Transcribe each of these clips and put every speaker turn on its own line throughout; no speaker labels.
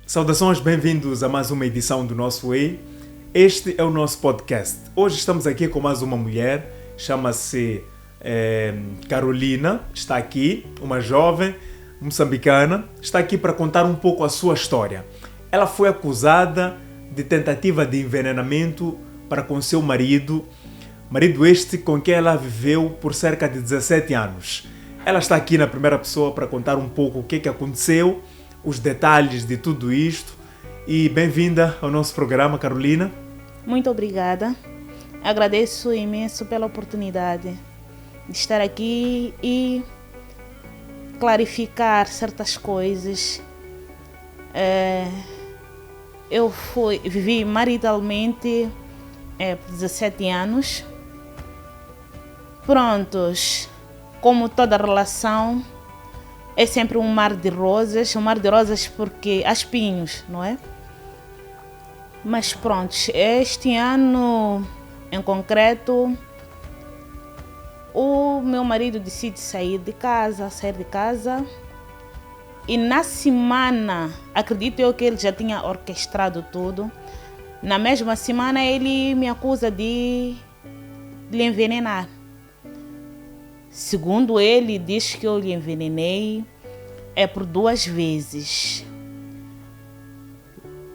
Saudações, bem-vindos a mais uma edição do nosso Way. Este é o nosso podcast. Hoje estamos aqui com mais uma mulher, chama-se Carolina, está aqui, uma jovem moçambicana, está aqui para contar um pouco a sua história. Ela foi acusada de tentativa de envenenamento para com seu marido este com quem ela viveu por cerca de 17 anos. Ela está aqui na primeira pessoa para contar um pouco o que aconteceu, os detalhes de tudo isto. E bem-vinda ao nosso programa, Carolina.
Muito obrigada. Agradeço imenso pela oportunidade de estar aqui e clarificar certas coisas. Eu vivi maritalmente por 17 anos. Prontos, como toda relação, é sempre um mar de rosas porque há espinhos, não é? Mas pronto, este ano em concreto, o meu marido decide sair de casa e na semana, acredito eu que ele já tinha orquestrado tudo, na mesma semana ele me acusa de lhe envenenar. Segundo ele, diz que eu lhe envenenei por 2 vezes.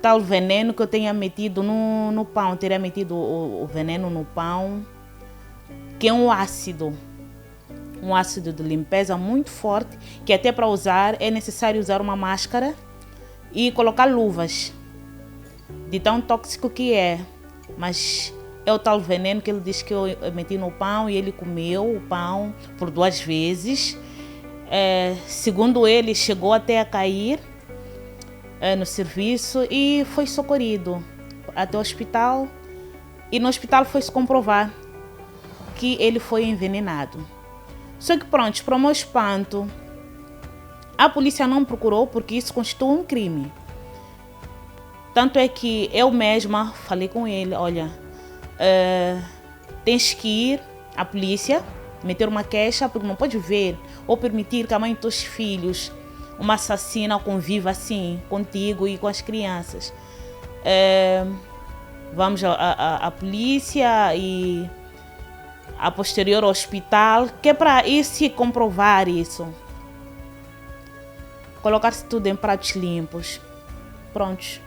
Tal veneno que eu tenha metido no pão, teria metido o veneno no pão, que é um ácido de limpeza muito forte, que até para usar é necessário usar uma máscara e colocar luvas, de tão tóxico que é. Mas é o tal veneno que ele diz que eu meti no pão e ele comeu o pão por 2 vezes. Segundo ele, chegou até a cair no serviço e foi socorrido até o hospital. E no hospital foi-se comprovar que ele foi envenenado. Só que pronto, para o meu espanto, a polícia não procurou porque isso constitui um crime. Tanto é que eu mesma falei com ele, olha, tens que ir à polícia, meter uma queixa, porque não pode ver ou permitir que a mãe dos teus filhos, uma assassina, conviva assim contigo e com as crianças. Vamos à polícia e a posterior ao hospital, que é para ir se comprovar isso. Colocar-se tudo em pratos limpos. Prontos.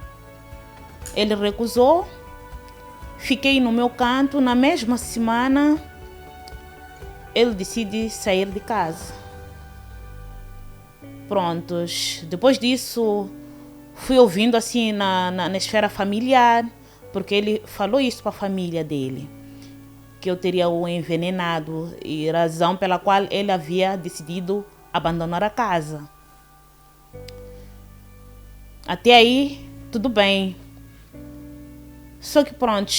Ele recusou. Fiquei no meu canto. Na mesma semana, ele decide sair de casa. Prontos. Depois disso, fui ouvindo assim na esfera familiar, porque ele falou isso para a família dele, que eu teria o envenenado, e razão pela qual ele havia decidido abandonar a casa. Até aí, tudo bem. Só que pronto,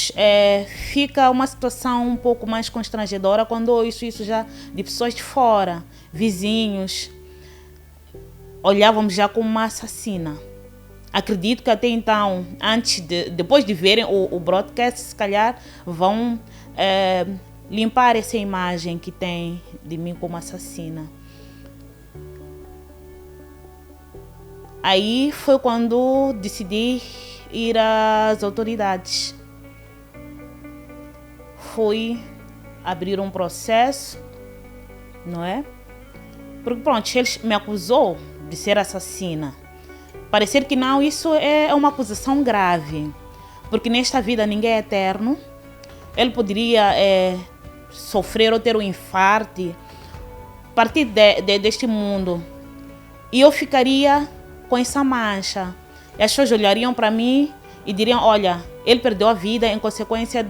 fica uma situação um pouco mais constrangedora quando ouço isso já de pessoas de fora, vizinhos. Olhávamos já como uma assassina. Acredito que até então, depois de verem o broadcast, se calhar vão limpar essa imagem que tem de mim como assassina. Aí foi quando decidi ir às autoridades. Fui abrir um processo, não é? Porque pronto, eles me acusou de ser assassina. Parecer que não, isso é uma acusação grave, porque nesta vida ninguém é eterno. Ele poderia sofrer ou ter um infarto, partir deste mundo, e eu ficaria com essa mancha. E as pessoas olhariam para mim e diriam, olha, ele perdeu a vida em consequência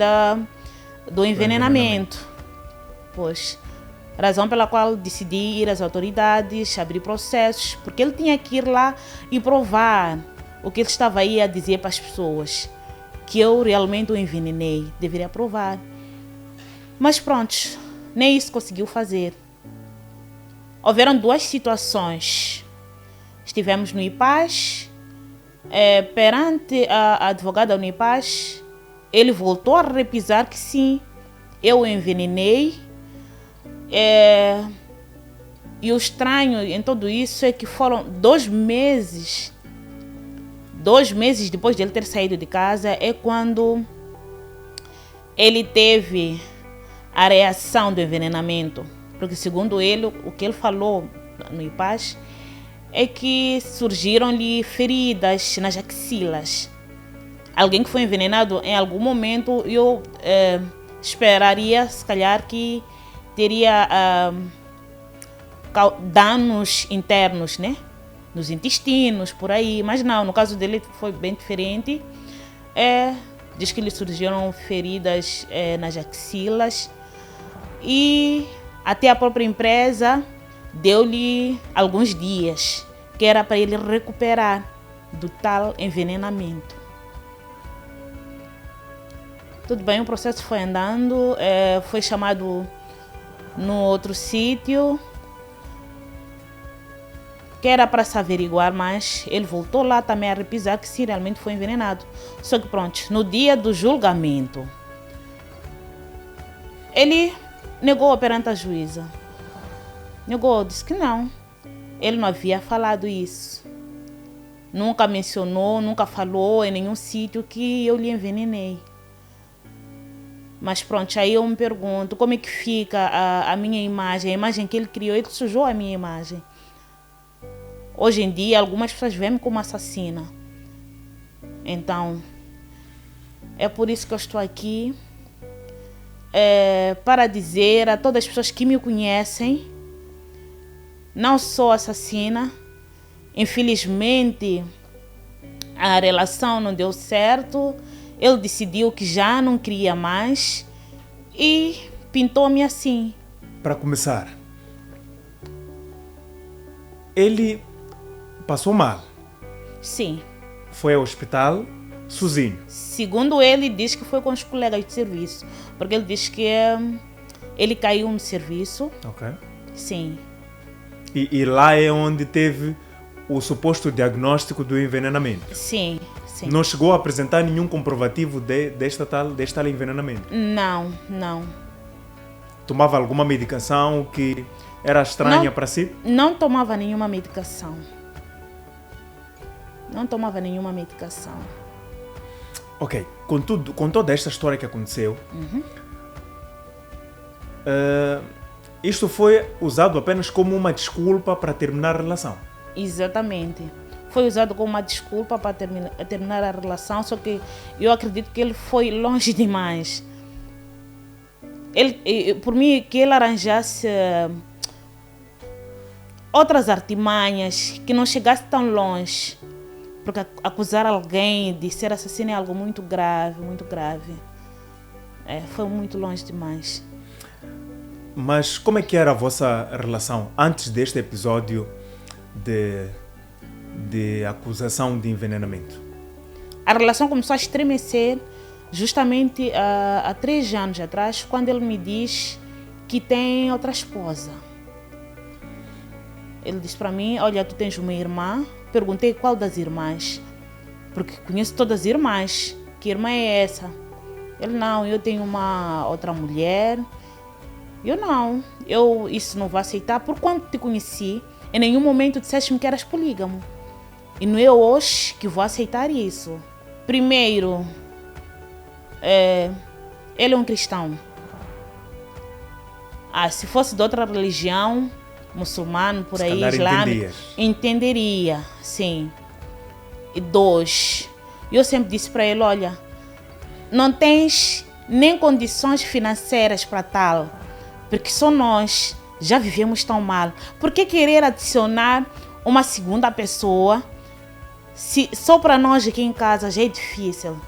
do envenenamento. Pois, razão pela qual decidi ir às autoridades, abrir processos, porque ele tinha que ir lá e provar o que ele estava aí a dizer para as pessoas, que eu realmente o envenenei, deveria provar. Mas pronto, nem isso conseguiu fazer. Houveram 2 situações. Estivemos no IPAS, perante a advogada do IPAS, ele voltou a repisar que sim, eu o envenenei. E o estranho em tudo isso é que foram 2 meses 2 meses depois de ele ter saído de casa é quando ele teve a reação do envenenamento. Porque segundo ele, o que ele falou no IPAS é que surgiram-lhe feridas nas axilas. Alguém que foi envenenado em algum momento, eu esperaria, se calhar, que teria danos internos, né? Nos intestinos, por aí. Mas não, no caso dele foi bem diferente. Diz que lhe surgiram feridas nas axilas. E até a própria empresa deu-lhe alguns dias, que era para ele recuperar do tal envenenamento. Tudo bem, o processo foi andando, foi chamado no outro sítio, que era para se averiguar, mas ele voltou lá também a repisar que sim, realmente foi envenenado. Só que pronto, no dia do julgamento, ele negou perante a juíza. Negou, disse que não. Ele não havia falado isso. Nunca mencionou, nunca falou em nenhum sítio que eu lhe envenenei. Mas pronto, aí eu me pergunto como é que fica a minha imagem, a imagem que ele criou, ele sujou a minha imagem. Hoje em dia, algumas pessoas veem-me como assassina. Então, é por isso que eu estou aqui, para dizer a todas as pessoas que me conhecem, não sou assassina. Infelizmente, a relação não deu certo. Ele decidiu que já não queria mais e pintou-me assim.
Para começar, ele passou mal.
Sim.
Foi ao hospital sozinho.
Segundo ele, diz que foi com os colegas de serviço. Porque ele diz que ele caiu no serviço.
Ok.
Sim.
E lá é onde teve o suposto diagnóstico do envenenamento.
Sim. Sim.
Não chegou a apresentar nenhum comprovativo deste tal envenenamento?
Não.
Tomava alguma medicação que era estranha para si?
Não tomava nenhuma medicação.
Ok. Com toda esta história que aconteceu, isto foi usado apenas como uma desculpa para terminar a relação?
Exatamente. Foi usado como uma desculpa para terminar a relação, só que eu acredito que ele foi longe demais. Por mim, que ele arranjasse outras artimanhas, que não chegasse tão longe. Porque acusar alguém de ser assassino é algo muito grave, muito grave. Foi muito longe demais.
Mas como é que era a vossa relação antes deste episódio de acusação de envenenamento?
A relação começou a estremecer justamente há 3 anos atrás, quando ele me diz que tem outra esposa. Ele disse para mim: olha, tu tens uma irmã. Perguntei qual das irmãs, porque conheço todas as irmãs. Que irmã é essa? Ele: não, eu tenho uma outra mulher. Eu: não, isso não vou aceitar. Por quanto te conheci, em nenhum momento disseste-me que eras polígamo. E não é hoje que vou aceitar isso. Primeiro, ele é um cristão. Se fosse de outra religião, muçulmano, por aí, islâmico, entenderia, sim. E 2, eu sempre disse para ele: olha, não tens nem condições financeiras para tal, porque só nós já vivemos tão mal. Por que querer adicionar uma segunda pessoa, se só para nós aqui em casa já é difícil?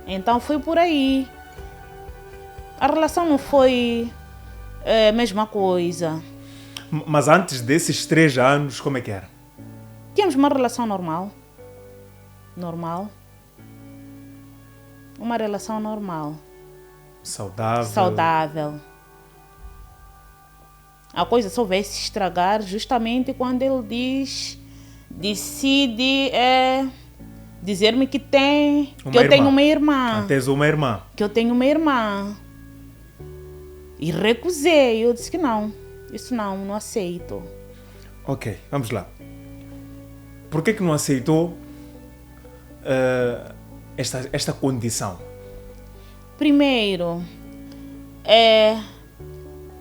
Então foi por aí. A relação não foi a mesma coisa.
Mas antes desses 3 anos, como é que era?
Tínhamos uma relação normal. Uma relação normal. Saudável. A coisa só vai se estragar justamente quando ele decide dizer-me que eu tenho uma irmã.
Tens uma irmã.
Que eu tenho uma irmã. E recusei. Eu disse que não. Isso não aceito.
Ok, vamos lá. por que não aceitou esta condição?
Primeiro,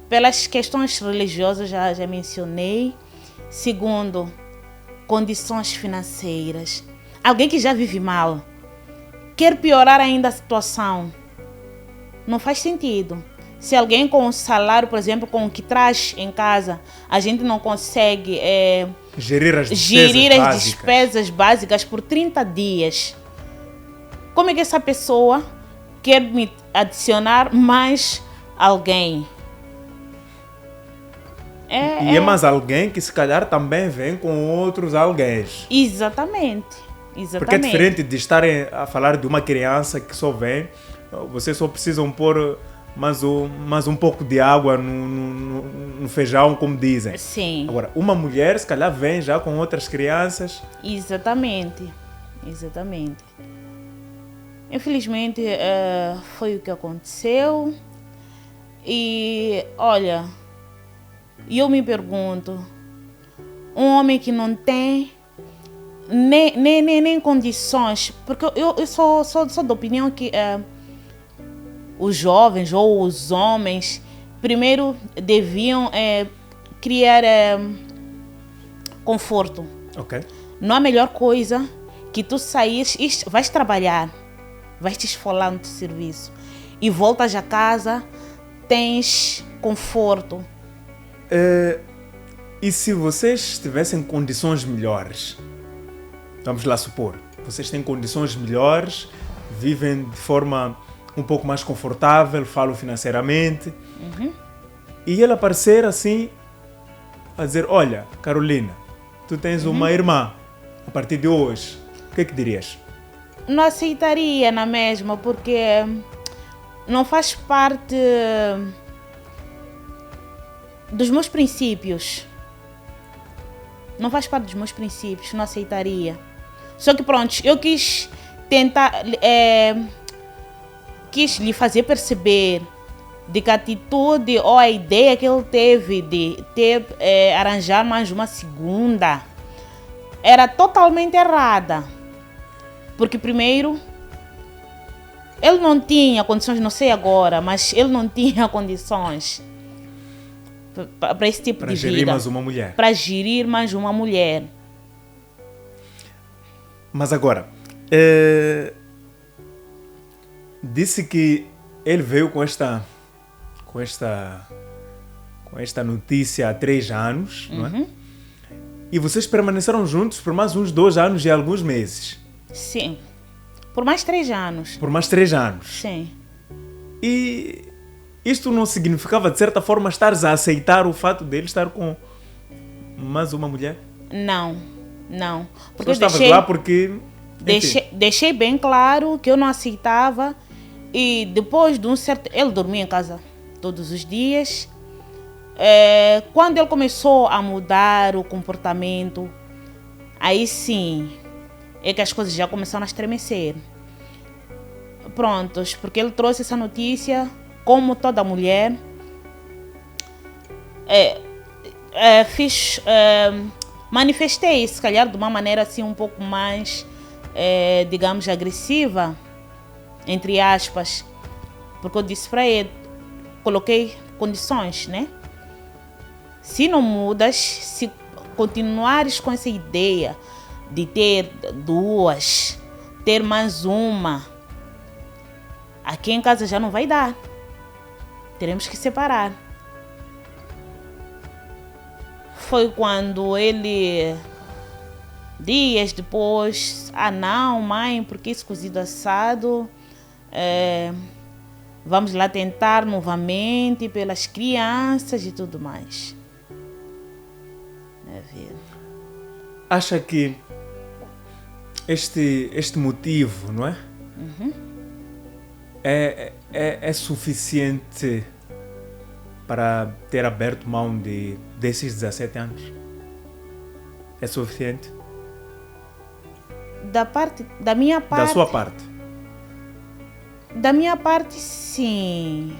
pelas questões religiosas, já mencionei. Segundo, condições financeiras. Alguém que já vive mal quer piorar ainda a situação. Não faz sentido. Se alguém com um salário, por exemplo, com o que traz em casa, a gente não consegue
gerir as
despesas básicas por 30 dias. Como é que essa pessoa quer me adicionar mais alguém?
É mais alguém que se calhar também vem com outros alguém.
Exatamente.
Porque é diferente de estarem a falar de uma criança que só vem, vocês só precisam pôr mais um pouco de água no feijão, como dizem.
Sim.
Agora, uma mulher se calhar vem já com outras crianças.
Exatamente. Infelizmente, foi o que aconteceu. E, olha, eu me pergunto, um homem que não tem nem condições, porque eu sou da opinião que os jovens ou os homens primeiro deviam criar conforto.
Ok.
Não há melhor coisa que tu saís, vais trabalhar, vais te esfolar no teu serviço e voltas a casa, tens conforto.
E se vocês tivessem condições melhores, vamos lá supor, vocês têm condições melhores, vivem de forma um pouco mais confortável, falam financeiramente, e ele aparecer assim, a dizer, olha, Carolina, tu tens uma irmã, a partir de hoje, o que é que dirias?
Não aceitaria na mesma, porque não faz parte dos meus princípios. Não faz parte dos meus princípios, não aceitaria. Só que pronto, eu quis tentar, quis lhe fazer perceber de que a atitude ou a ideia que ele teve de arranjar mais uma segunda era totalmente errada. Porque primeiro, ele não tinha condições, não sei agora, mas ele não tinha condições para esse tipo de vida.
Para gerir mais uma mulher.
Para gerir mais uma mulher.
Mas agora, disse que ele veio com esta notícia há 3 anos, não é? E vocês permaneceram juntos por mais uns 2 anos e alguns meses.
Sim. Por mais 3 anos.
Por mais 3 anos.
Sim.
E isto não significava, de certa forma, estares a aceitar o fato dele estar com mais uma mulher?
Não.
Porque eu estavas lá porque...
Deixei bem claro que eu não aceitava. E depois de um certo... Ele dormia em casa todos os dias. Quando ele começou a mudar o comportamento, aí sim é que as coisas já começaram a estremecer. Prontos, porque ele trouxe essa notícia, como toda mulher. Manifestei, se calhar de uma maneira assim um pouco mais, digamos, agressiva, entre aspas, porque eu disse para ele, coloquei condições, né? Se não mudas, se continuares com essa ideia de ter 2, ter mais uma, aqui em casa já não vai dar. Teremos que separar. Foi quando ele, dias depois, não, mãe, porque isso cozido assado, vamos lá tentar novamente pelas crianças e tudo mais.
Acha que este motivo, não é? É suficiente para ter aberto mão desses 17 anos? É suficiente?
Da minha parte...
Da sua parte?
Da minha parte, sim.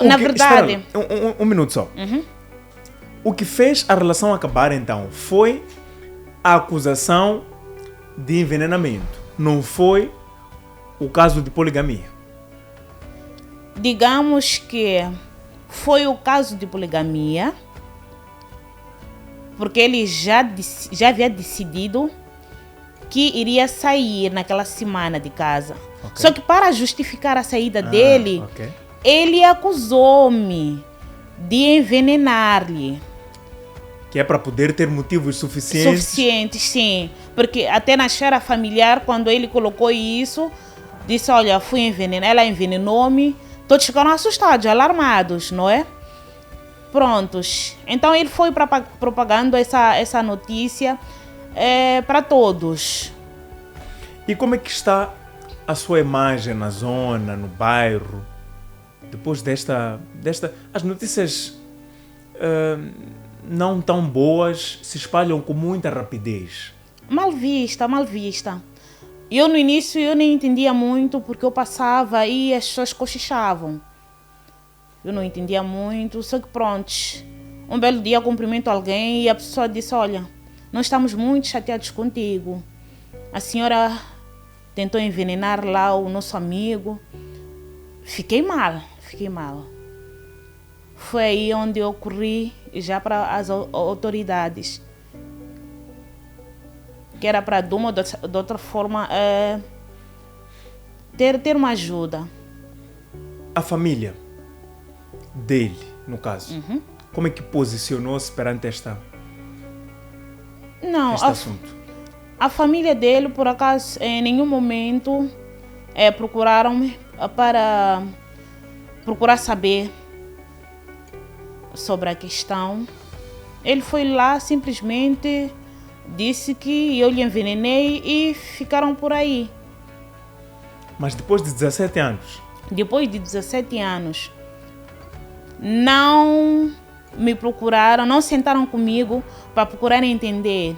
Na verdade... Espera, um minuto só.
Uhum.
O que fez a relação acabar, então, foi a acusação de envenenamento. Não foi o caso de poligamia.
Digamos que foi o caso de poligamia, porque ele já havia decidido que iria sair naquela semana de casa. Okay. Só que para justificar a saída dele, ele acusou-me de envenenar-lhe.
Que é para poder ter motivos suficientes?
Suficientes, sim. Porque até na esfera familiar, quando ele colocou isso, disse, olha, fui envenenada, ela envenenou-me. Todos ficaram assustados, alarmados, não é? Prontos. Então ele foi propagando essa notícia para todos.
E como é que está a sua imagem na zona, no bairro, depois desta as notícias não tão boas se espalham com muita rapidez?
Mal vista, mal vista. Eu no início eu nem entendia muito porque eu passava e as pessoas cochichavam. Eu não entendia muito, só que pronto. Um belo dia eu cumprimento alguém e a pessoa disse, olha, nós estamos muito chateados contigo. A senhora tentou envenenar lá o nosso amigo. Fiquei mal. Foi aí onde eu corri já para as autoridades. Que era para de uma ou de outra forma ter uma ajuda.
A família dele, no caso, como é que posicionou-se perante este assunto?
A família dele, por acaso, em nenhum momento procuraram-me para procurar saber sobre a questão. Ele foi lá, simplesmente disse que eu lhe envenenei e ficaram por aí.
Mas depois de 17 anos?
Depois de 17 anos, não me procuraram, não sentaram comigo para procurar entender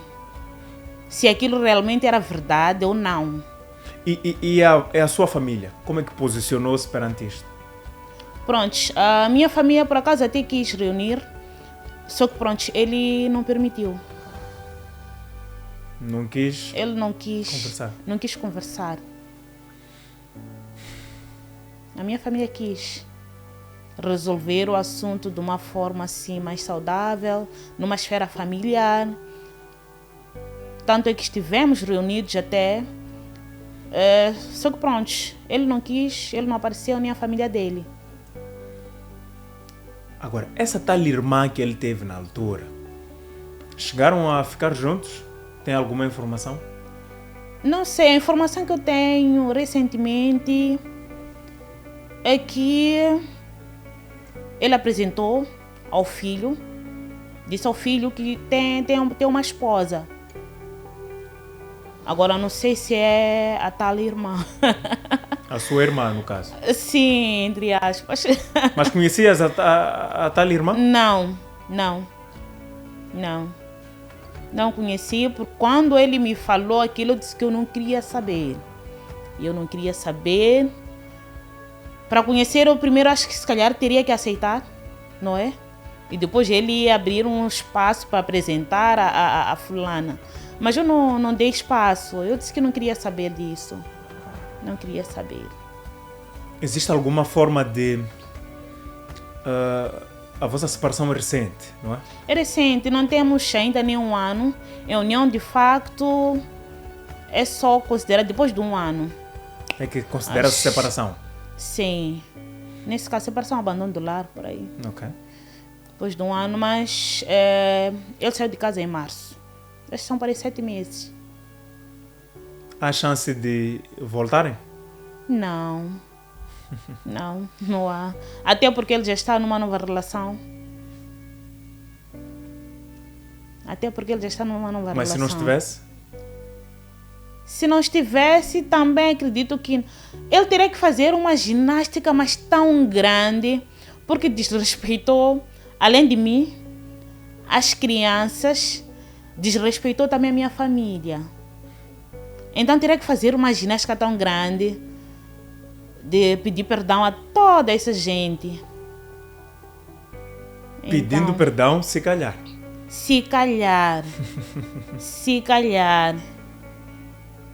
se aquilo realmente era verdade ou não.
E a sua família, como é que posicionou-se perante isto?
Pronto, a minha família por acaso até quis reunir, só que pronto, ele não permitiu.
Não quis?
Ele não quis
conversar.
Não quis conversar. A minha família quis resolver o assunto de uma forma assim mais saudável, numa esfera familiar. Tanto é que estivemos reunidos até. Só que pronto, ele não quis, ele não apareceu, nem a família dele.
Agora, essa tal irmã que ele teve na altura, chegaram a ficar juntos? Tem alguma informação?
Não sei, a informação que eu tenho recentemente é que ele apresentou ao filho, disse ao filho que tem uma esposa. Agora não sei se é a tal irmã.
A sua irmã, no caso?
Sim, entre aspas.
Mas conhecias a tal irmã?
Não conheci, porque quando ele me falou aquilo, eu disse que eu não queria saber. Eu não queria saber. Para conhecer, eu primeiro acho que se calhar teria que aceitar, não é? E depois ele ia abrir um espaço para apresentar a fulana. Mas eu não dei espaço. Eu disse que não queria saber disso. Não queria saber.
Existe alguma forma de... a vossa separação é recente, não é?
É recente, não temos ainda nem um ano. A união, de facto, é só considerada depois de um ano.
É que considera-se separação?
Sim. Nesse caso, separação, abandono do lar, por aí.
Ok.
Depois de um ano, mas ele saiu de casa em março. Estes são para aí 7 meses.
Há chance de voltarem?
Não. Não há. Até porque ele já está numa nova relação.
Mas se não estivesse?
Se não estivesse, também acredito que ele teria que fazer uma ginástica, mas tão grande, porque desrespeitou, além de mim, as crianças, desrespeitou também a minha família. Então teria que fazer uma ginástica tão grande de pedir perdão a toda essa gente.
Pedindo
então,
perdão, se calhar.
Se calhar.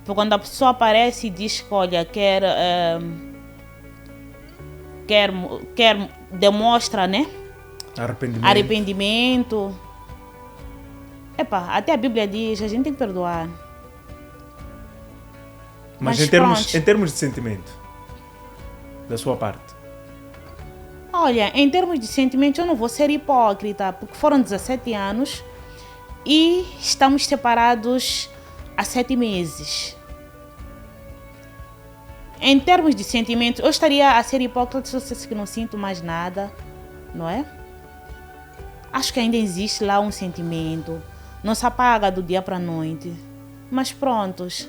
Porque quando a pessoa aparece e diz que, olha, demonstra, né? Arrependimento. Até a Bíblia diz, a gente tem que perdoar.
Mas em termos de sentimento, da sua parte?
Olha, em termos de sentimento, eu não vou ser hipócrita, porque foram 17 anos e estamos separados há 7 meses. Em termos de sentimento, eu estaria a ser hipócrita se eu dissesse que não sinto mais nada, não é? Acho que ainda existe lá um sentimento, não se apaga do dia para a noite. Mas prontos,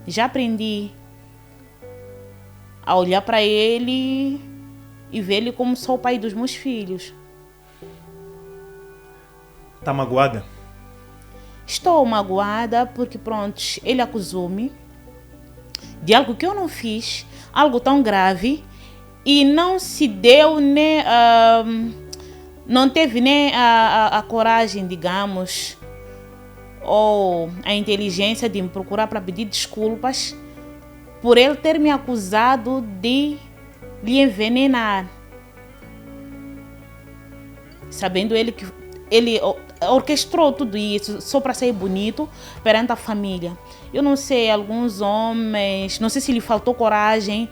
já aprendi a olhar para ele e ver ele como só o pai dos meus filhos.
Está magoada?
Estou magoada porque, pronto, ele acusou-me de algo que eu não fiz, algo tão grave, e não se deu nem... não teve nem a coragem, digamos, ou a inteligência de me procurar para pedir desculpas por ele ter me acusado de lhe envenenar. Sabendo ele que ele orquestrou tudo isso só para ser bonito perante a família. Eu não sei, alguns homens, não sei se lhe faltou coragem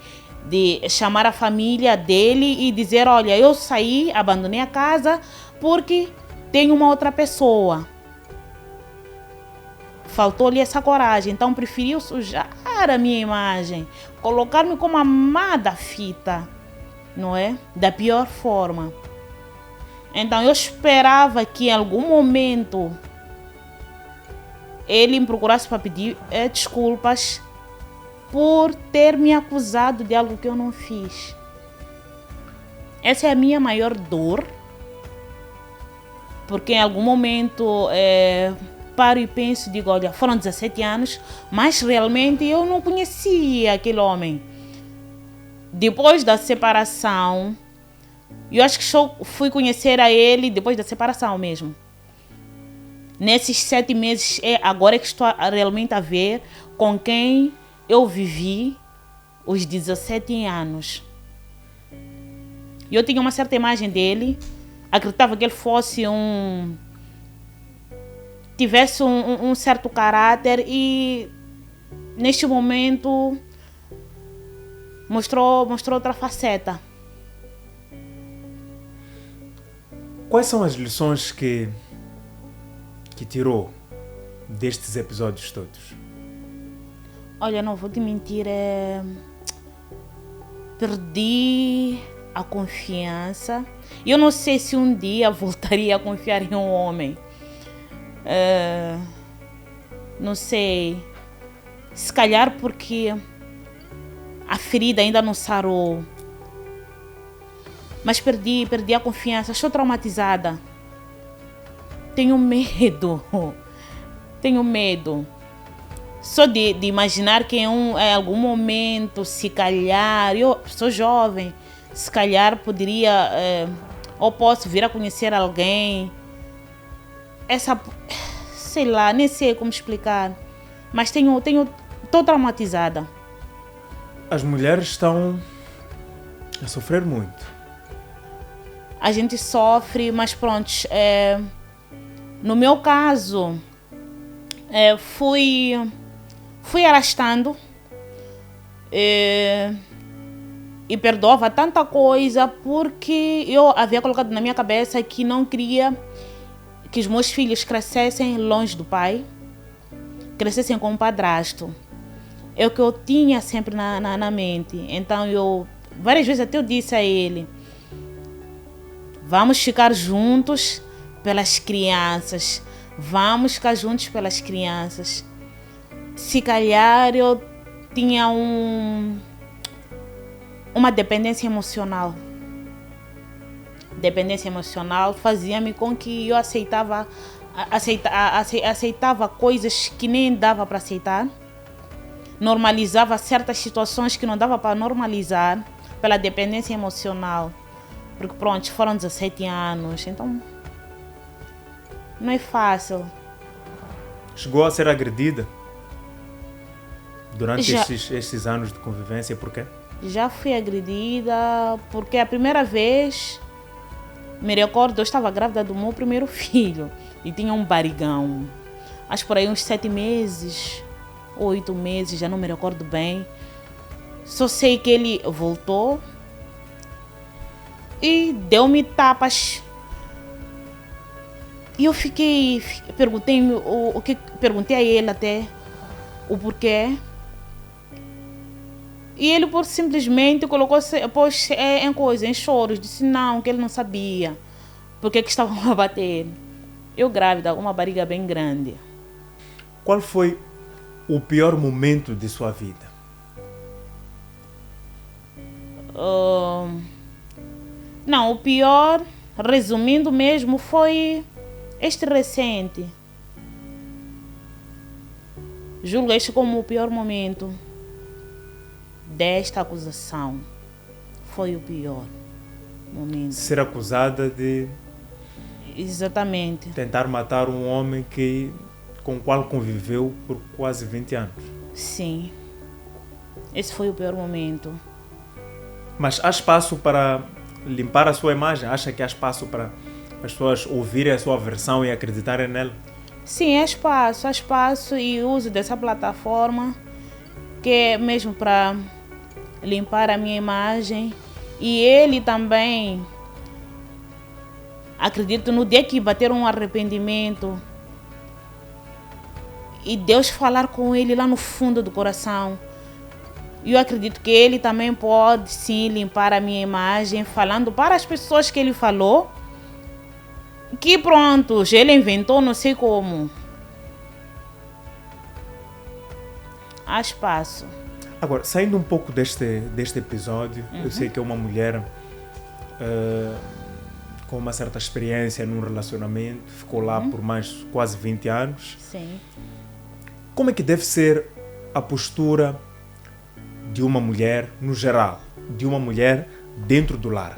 de chamar a família dele e dizer, olha, eu saí, abandonei a casa porque tem uma outra pessoa. Faltou-lhe essa coragem, então preferiu sujar a minha imagem, colocar-me como amada fita, não é? Da pior forma. Então eu esperava que em algum momento ele me procurasse para pedir desculpas por ter me acusado de algo que eu não fiz. Essa é a minha maior dor, porque em algum momento paro e penso, digo, olha, foram 17 anos, mas realmente eu não conhecia aquele homem. Depois da separação, eu acho que só fui conhecer a ele depois da separação mesmo. Nesses 7 meses, agora é que estou realmente a ver com quem eu vivi os 17 anos. Eu tinha uma certa imagem dele, acreditava que ele fosse tivesse um certo caráter, e neste momento mostrou outra faceta.
Quais são as lições que tirou destes episódios todos?
Olha, não vou te mentir, perdi a confiança. Eu não sei se um dia voltaria a confiar em um homem. Não sei, se calhar porque a ferida ainda não sarou, mas perdi a confiança, estou traumatizada, tenho medo só de imaginar que em algum momento, se calhar, eu sou jovem, se calhar poderia ou posso vir a conhecer alguém. Sei lá, nem sei como explicar, mas estou traumatizada.
As mulheres estão a sofrer muito.
A gente sofre, mas pronto, no meu caso, fui arrastando e perdoava tanta coisa porque eu havia colocado na minha cabeça que não queria que os meus filhos crescessem longe do pai, crescessem com um padrasto. É o que eu tinha sempre na mente. Então eu, várias vezes até eu disse a ele, vamos ficar juntos pelas crianças. Vamos ficar juntos pelas crianças. Se calhar eu tinha uma dependência emocional. Dependência emocional fazia-me com que eu aceitava coisas que nem dava para aceitar. Normalizava certas situações que não dava para normalizar pela dependência emocional. Porque pronto, foram 17 anos, então não é fácil.
Chegou a ser agredida durante
Já.
estes anos de convivência, por quê?
Já fui agredida porque a primeira vez, me recordo, eu estava grávida do meu primeiro filho e tinha um barrigão. Acho por aí uns 7 meses, 8 meses, já não me recordo bem. Só sei que ele voltou e deu-me tapas. E eu perguntei a ele até o porquê. E ele simplesmente colocou-se em choros. Disse não, que ele não sabia porque que estavam a bater. Eu grávida, uma barriga bem grande.
Qual foi o pior momento de sua vida?
Não, o pior, resumindo mesmo, foi este recente. Julgo este como o pior momento desta acusação. Foi o pior momento.
Ser acusada de
Exatamente.
tentar matar um homem com o qual conviveu por quase 20 anos.
Sim. Esse foi o pior momento.
Mas há espaço para limpar a sua imagem? Acha que há espaço para as pessoas ouvirem a sua versão e acreditarem nela?
Sim, há espaço e uso dessa plataforma que é mesmo para limpar a minha imagem. E ele também, acredito, no dia que bater um arrependimento e Deus falar com ele lá no fundo do coração, eu acredito que ele também pode sim limpar a minha imagem, falando para as pessoas que ele falou, que pronto, ele inventou não sei como. Há espaço.
Agora, saindo um pouco deste episódio, eu sei que é uma mulher com uma certa experiência num relacionamento, ficou lá por mais quase 20 anos.
Sim.
Como é que deve ser a postura de uma mulher, no geral, de uma mulher dentro do lar,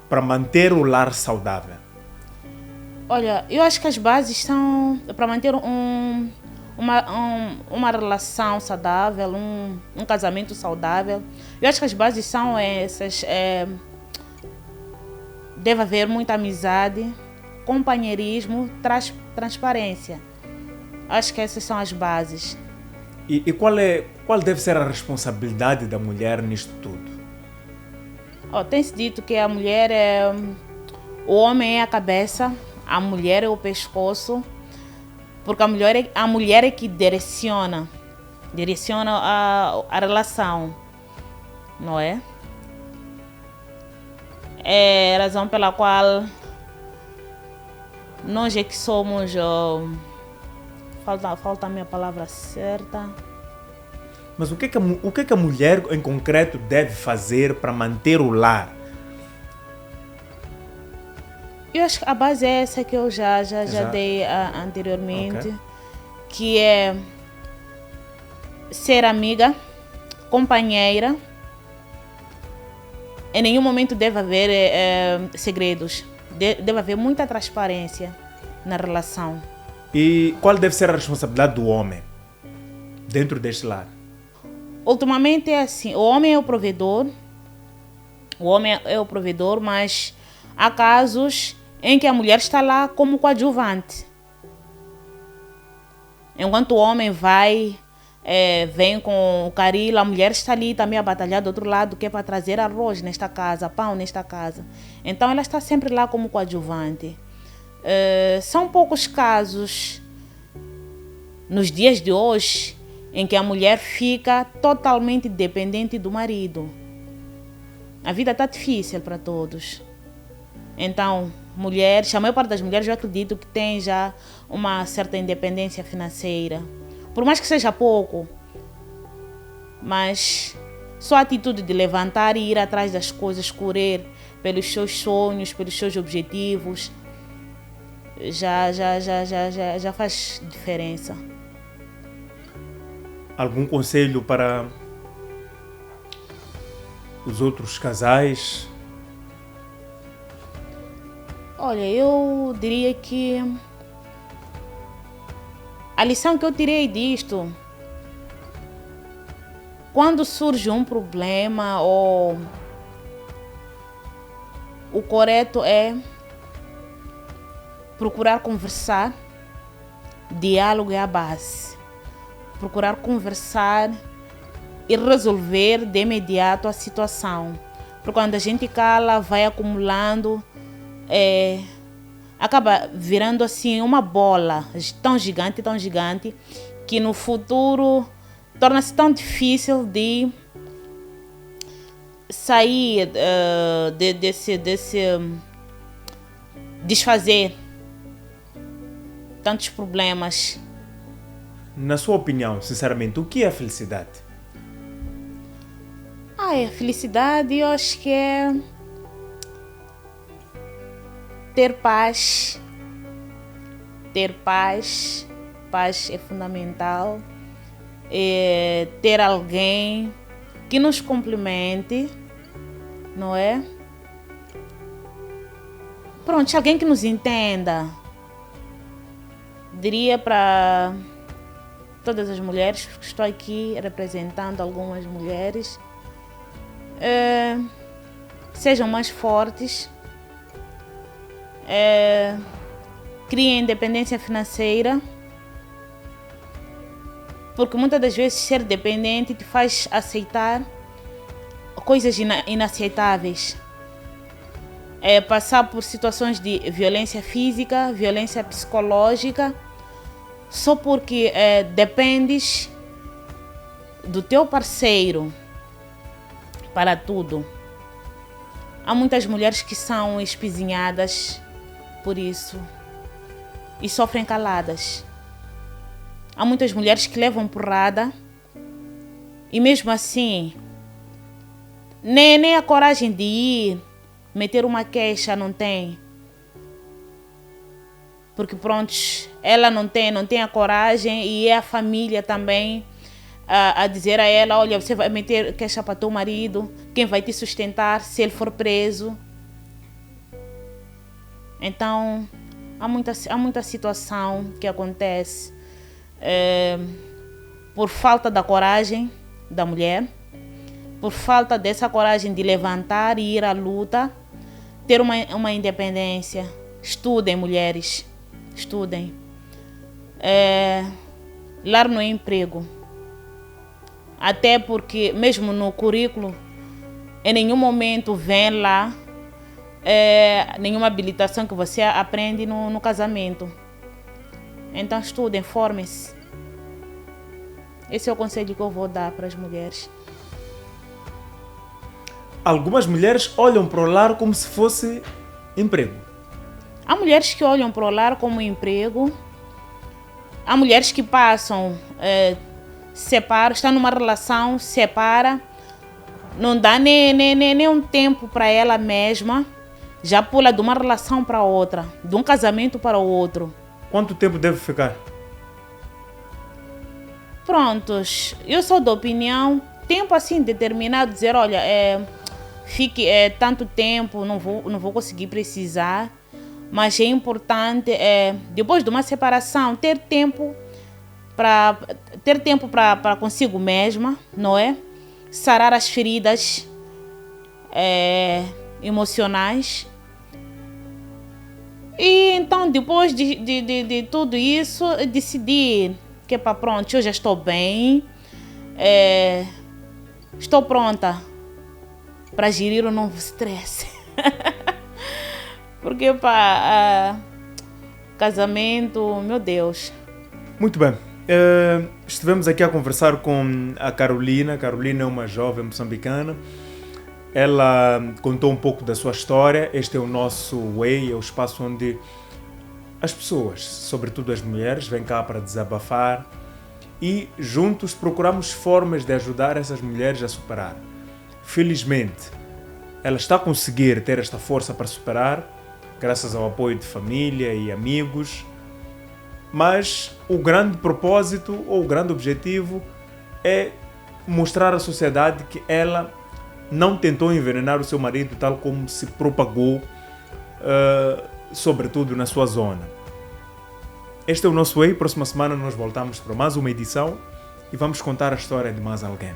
para manter o lar saudável?
Olha, eu acho que as bases são para manter uma relação saudável, um casamento saudável. Eu acho que as bases são essas. Deve haver muita amizade, companheirismo, transparência. Acho que essas são as bases.
E qual deve ser a responsabilidade da mulher nisto tudo?
Tem-se dito que a mulher o homem é a cabeça, a mulher é o pescoço, porque a mulher é que direciona a relação, não é? É a razão pela qual nós é que somos... falta a minha palavra certa.
Mas o que é que a mulher em concreto deve fazer para manter o lar?
Eu acho que a base é essa que eu já dei anteriormente,
Okay.
Que é ser amiga, companheira. Em nenhum momento deve haver segredos. Deve haver muita transparência na relação.
E qual deve ser a responsabilidade do homem dentro deste lar?
Ultimamente é assim, o homem é o provedor, mas há casos em que a mulher está lá como coadjuvante. Enquanto o homem vem com o caril, a mulher está ali também a batalhar do outro lado, que é para trazer arroz nesta casa, pão nesta casa. Então ela está sempre lá como coadjuvante. São poucos casos nos dias de hoje em que a mulher fica totalmente dependente do marido. A vida está difícil para todos. Então, a maior parte das mulheres eu acredito que tem já uma certa independência financeira. Por mais que seja pouco, mas só a atitude de levantar e ir atrás das coisas, correr pelos seus sonhos, pelos seus objetivos, já faz diferença.
Algum conselho para os outros casais?
Olha, eu diria que a lição que eu tirei disto, quando surge um problema, ou o correto é procurar conversar, diálogo é a base. Procurar conversar e resolver de imediato a situação. Porque quando a gente cala, vai acumulando, acaba virando assim uma bola tão gigante, que no futuro torna-se tão difícil de sair desse desfazer tantos problemas.
Na sua opinião, sinceramente, o que é felicidade?
A felicidade, eu acho que é ter paz. Ter paz. Paz é fundamental. Ter alguém que nos complemente, não é? Pronto, alguém que nos entenda. Diria para todas as mulheres, que estou aqui representando algumas mulheres, sejam mais fortes, criem independência financeira, porque muitas das vezes ser dependente te faz aceitar coisas inaceitáveis. Passar por situações de violência física, violência psicológica, só porque dependes do teu parceiro para tudo. Há muitas mulheres que são espizinhadas por isso e sofrem caladas. Há muitas mulheres que levam porrada e mesmo assim nem a coragem de ir meter uma queixa não tem. Porque pronto, ela não tem a coragem, e é a família também a dizer a ela: olha, você vai meter queixa para teu marido, quem vai te sustentar se ele for preso? Então, há muita situação que acontece por falta da coragem da mulher, por falta dessa coragem de levantar e ir à luta, ter uma independência. Estudem, mulheres. Estudem. Lar não é emprego. Até porque, mesmo no currículo, em nenhum momento vem lá nenhuma habilitação que você aprende no casamento. Então, estudem, formem-se. Esse é o conselho que eu vou dar para as mulheres.
Algumas mulheres olham para o lar como se fosse emprego.
Há mulheres que olham para o lar como emprego. Há mulheres que passam, separam, estão numa relação, separa, não dá nem um tempo para ela mesma, já pula de uma relação para outra, de um casamento para o outro.
Quanto tempo deve ficar?
Prontos, eu sou da opinião, tempo assim determinado, dizer, olha, fique tanto tempo, não vou conseguir precisar. Mas é importante, depois de uma separação, ter tempo para consigo mesma, não é? Sarar as feridas emocionais. E então, depois de tudo isso, decidir que pronto, eu já estou bem, estou pronta para gerir o novo stress. Porque, casamento, meu Deus.
Muito bem. Estivemos aqui a conversar com a Carolina. A Carolina é uma jovem moçambicana. Ela contou um pouco da sua história. Este é o nosso Way, é o espaço onde as pessoas, sobretudo as mulheres, vêm cá para desabafar e juntos procuramos formas de ajudar essas mulheres a superar. Felizmente, ela está a conseguir ter esta força para superar, graças ao apoio de família e amigos, mas o grande propósito ou o grande objetivo é mostrar à sociedade que ela não tentou envenenar o seu marido tal como se propagou sobretudo na sua zona. Este é o nosso Way. Próxima semana nós voltamos para mais uma edição e vamos contar a história de mais alguém.